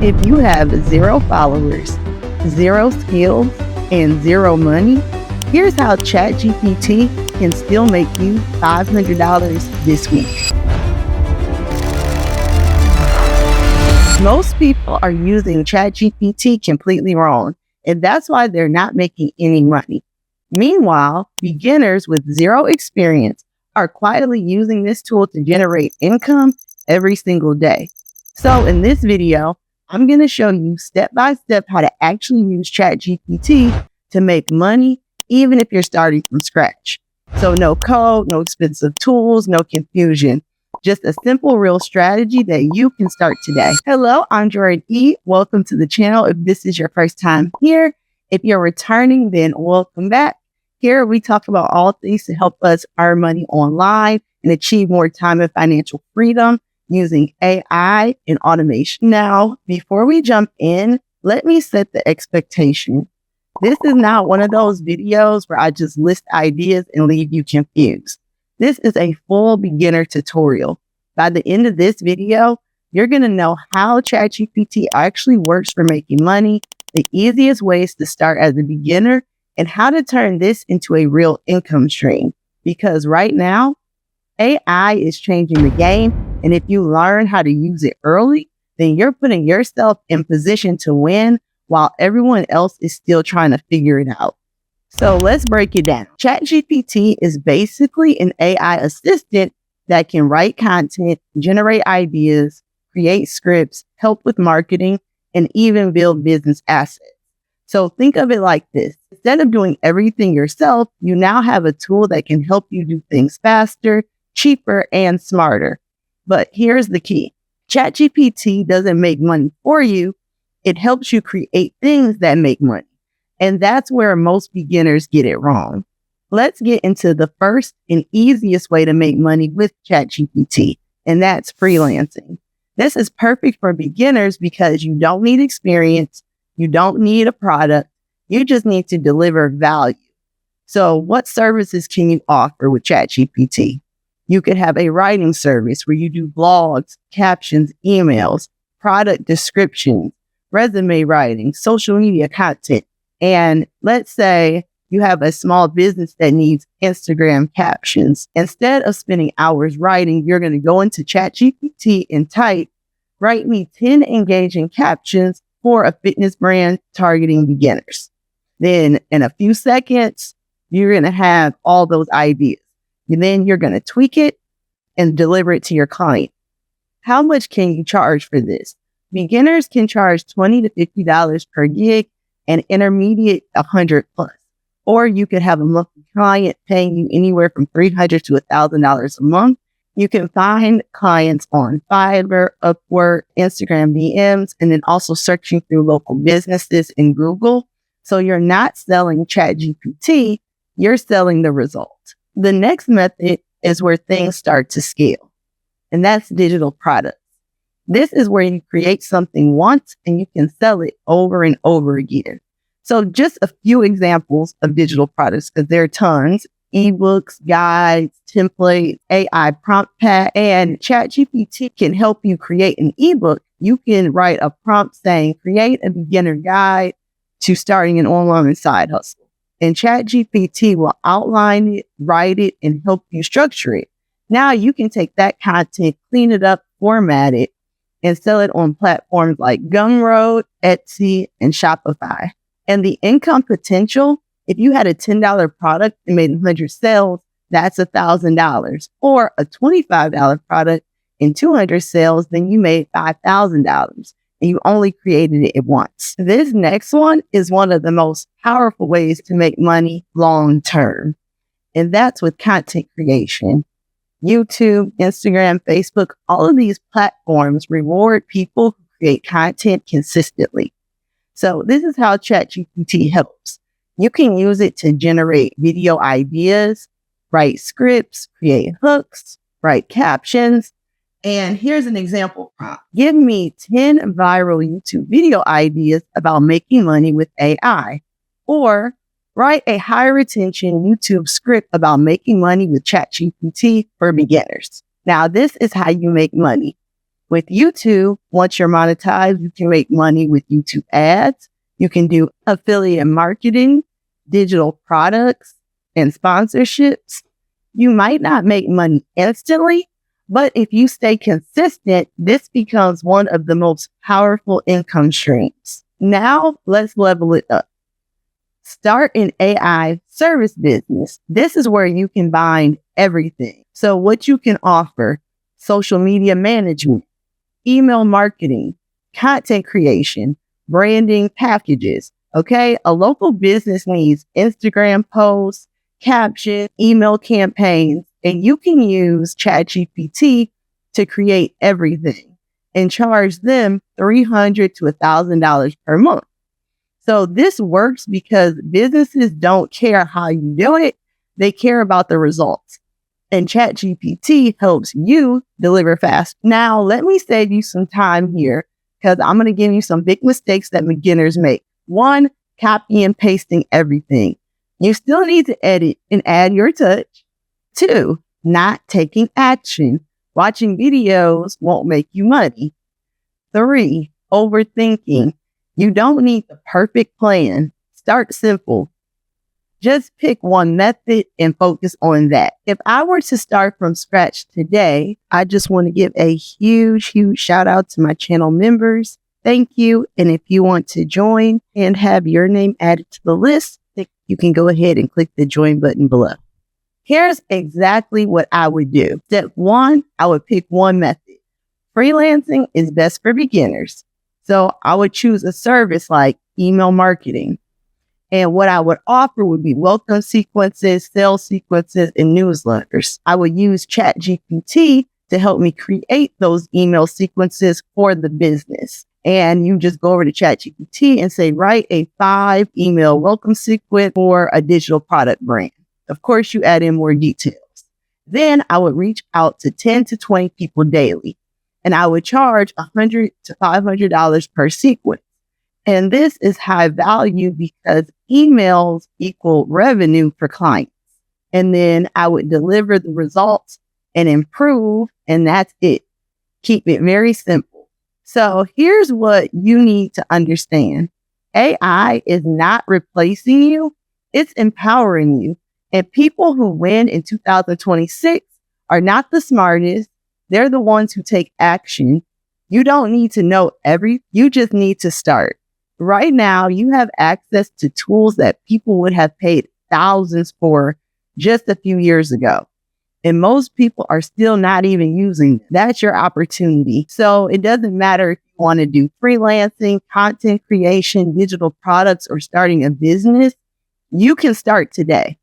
If you have 0 followers, 0 skills, and 0 money, here's how ChatGPT can still make you $500 this week. Most people are using ChatGPT completely wrong, and that's why they're not making any money. Meanwhile, beginners with 0 experience are quietly using this tool to generate income every single day. So in this video, I'm going to show you step-by-step how to actually use ChatGPT to make money, even if you're starting from scratch. So no code, no expensive tools, no confusion. Just a simple, real strategy that you can start today. Hello, I'm Jordan E. Welcome to the channel. If this is your first time here, if you're returning, then welcome back. Here we talk about all things to help us earn money online and achieve more time and financial freedom using AI and automation. Now, before we jump in, let me set the expectation. This is not one of those videos where I just list ideas and leave you confused. This is a full beginner tutorial. By the end of this video, you're going to know how ChatGPT actually works for making money, the easiest ways to start as a beginner, and how to turn this into a real income stream. Because right now, AI is changing the game. And if you learn how to use it early, then you're putting yourself in position to win while everyone else is still trying to figure it out. So let's break it down. ChatGPT is basically an AI assistant that can write content, generate ideas, create scripts, help with marketing, and even build business assets. So think of it like this. Instead of doing everything yourself, you now have a tool that can help you do things faster, cheaper, and smarter. But here's the key. ChatGPT doesn't make money for you. It helps you create things that make money. And that's where most beginners get it wrong. Let's get into the first and easiest way to make money with ChatGPT, and that's freelancing. This is perfect for beginners because you don't need experience. You don't need a product. You just need to deliver value. So what services can you offer with ChatGPT? You could have a writing service where you do blogs, captions, emails, product descriptions, resume writing, social media content. And let's say you have a small business that needs Instagram captions. Instead of spending hours writing, you're going to go into ChatGPT and type, write me 10 engaging captions for a fitness brand targeting beginners. Then in a few seconds, you're going to have all those ideas. And then you're going to tweak it and deliver it to your client. How much can you charge for this? Beginners can charge $20 to $50 per gig and intermediate $100 plus. Or you could have a monthly client paying you anywhere from $300 to $1,000 a month. You can find clients on Fiverr, Upwork, Instagram DMs, and then also searching through local businesses in Google. So you're not selling ChatGPT, you're selling the result. The next method is where things start to scale, and that's digital products. This is where you create something once and you can sell it over and over again. So just a few examples of digital products, because there are tons: ebooks, guides, templates, AI prompt pack, and ChatGPT can help you create an ebook. You can write a prompt saying, create a beginner guide to starting an online side hustle. And ChatGPT will outline it, write it, and help you structure it. Now you can take that content, clean it up, format it, and sell it on platforms like Gumroad, Etsy, and Shopify. And the income potential, if you had a $10 product and made 100 sales, that's $1,000. Or a $25 product and 200 sales, then you made $5,000. And you only created it once. This next one is one of the most powerful ways to make money long term. And that's with content creation. YouTube, Instagram, Facebook, all of these platforms reward people who create content consistently. So this is how ChatGPT helps. You can use it to generate video ideas, write scripts, create hooks, write captions. And here's an example prompt. Give me 10 viral YouTube video ideas about making money with AI. Or write a high retention YouTube script about making money with ChatGPT for beginners. Now, this is how you make money. With YouTube, once you're monetized, you can make money with YouTube ads. You can do affiliate marketing, digital products, and sponsorships. You might not make money instantly, but if you stay consistent, this becomes one of the most powerful income streams. Now, let's level it up. Start an AI service business. This is where you combine everything. So what you can offer: social media management, email marketing, content creation, branding packages. Okay. A local business needs Instagram posts, captions, email campaigns, and you can use ChatGPT to create everything and charge them $300 to $1,000 per month. So this works because businesses don't care how you do it. They care about the results. And ChatGPT helps you deliver fast. Now, let me save you some time here because I'm going to give you some big mistakes that beginners make. 1, copy and pasting everything. You still need to edit and add your touch. 2, not taking action. Watching videos won't make you money. 3, overthinking. You don't need the perfect plan. Start simple. Just pick one method and focus on that. If I were to start from scratch today, I just want to give a huge shout out to my channel members. Thank you. And if you want to join and have your name added to the list, you can go ahead and click the join button below. Here's exactly what I would do. Step 1, I would pick one method. Freelancing is best for beginners. So I would choose a service like email marketing. And what I would offer would be welcome sequences, sales sequences, and newsletters. I would use ChatGPT to help me create those email sequences for the business. And you just go over to ChatGPT and say, write a 5 email welcome sequence for a digital product brand. Of course, you add in more details. Then I would reach out to 10 to 20 people daily, and I would charge $100 to $500 per sequence. And this is high value because emails equal revenue for clients. And then I would deliver the results and improve, and that's it. Keep it very simple. So here's what you need to understand. AI is not replacing you. It's empowering you. And people who win in 2026 are not the smartest. They're the ones who take action. You don't need to know you just need to start. Right now, you have access to tools that people would have paid thousands for just a few years ago. And most people are still not even using them. That's your opportunity. So it doesn't matter if you want to do freelancing, content creation, digital products, or starting a business. You can start today.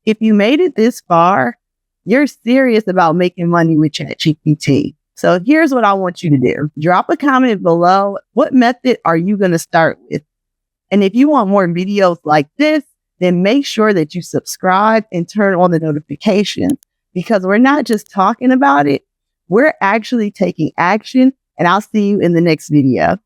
If you made it this far, you're serious about making money with ChatGPT. So here's what I want you to do. Drop a comment below. What method are you going to start with? And if you want more videos like this, then make sure that you subscribe and turn on the notifications, because we're not just talking about it. We're actually taking action. And I'll see you in the next video.